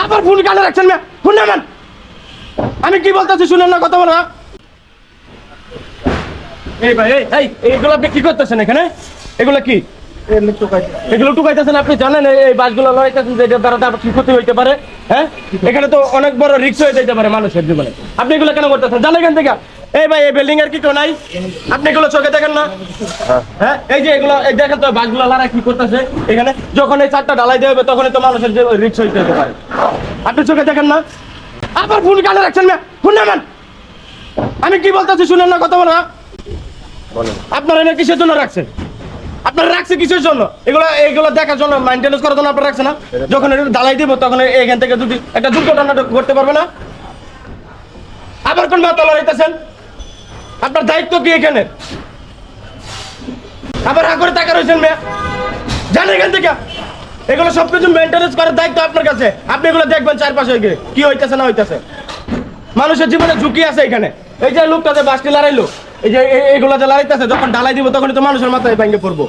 আবার ফোন কানে রাখছেন না, ফোন নামান। আমি কি বলতেছি শুনেন না, কথা বলো না। এই ভাই এইগুলো আপনি কি করতেছেন এখানে? এগুলো কি? এগুলো টুকাইতেছেন? আপনি জানেন এই বাসগুলো লড়াইতেছেন যে এটার দ্বারা কি ক্ষতি হইতে পারে? হ্যাঁ, এখানে তো অনেক বড় রিস্ক হয়ে যেতে পারে মানুষের জীবনে। আপনি এগুলো কেন করতেছেন? জানেন এখান থেকে? এই ভাই এই বিল্ডিং এর কি কেউ নাই? আপনি এগুলো চোখে দেখেন না? হ্যাঁ, এই যে এগুলো এই দেখেন তো বাসগুলো লড়াই কি করতেছে এখানে। যখন এই চারটা ঢালাই দেওয়া হবে তখনই তো মানুষের রিস্ক হইতে যেতে পারে। আপনি চোখে দেখেন না? আবার ফোন কানে রাখছেন না, ফোন নামান। আমি কি বলতেছি শুনেন না, কথা বলো না। আপনারা এনে কিসের জন্য রাখছেন? আপনারা রাখছে কিসের জন্য? এগুলো দেখার জন্য, মেইনটেনেন্স করার জন্য আপনারা রাখছে না? যখন এটা ঢালাই দিব তখন এখান থেকে যদি একটা দুর্ঘটনা ঘটতে পারবে না? আবার কোন মাথা লড়াইতেছেন? আপনার দায়িত্ব কি এখানে? আবার হা করে টাকা রয়েছেন মেয়ে, জানেন এখান থেকে? এগুলো সবকিছু মেইনটেনেন্স করার দায়িত্ব আপনার কাছে। আপনি এগুলো দেখবেন চারপাশে গিয়ে কি হইতেছে না হইতেছে। মানুষের জীবনে ঝুঁকি আছে এখানে। এই যে লোকটা যে বাসটি লড়াইলো, এই যে এইগুলো যে লড়াইতেছে, যখন ঢালাই দিব তখনই তো মানুষের মাথায় ভেঙে পড়বো।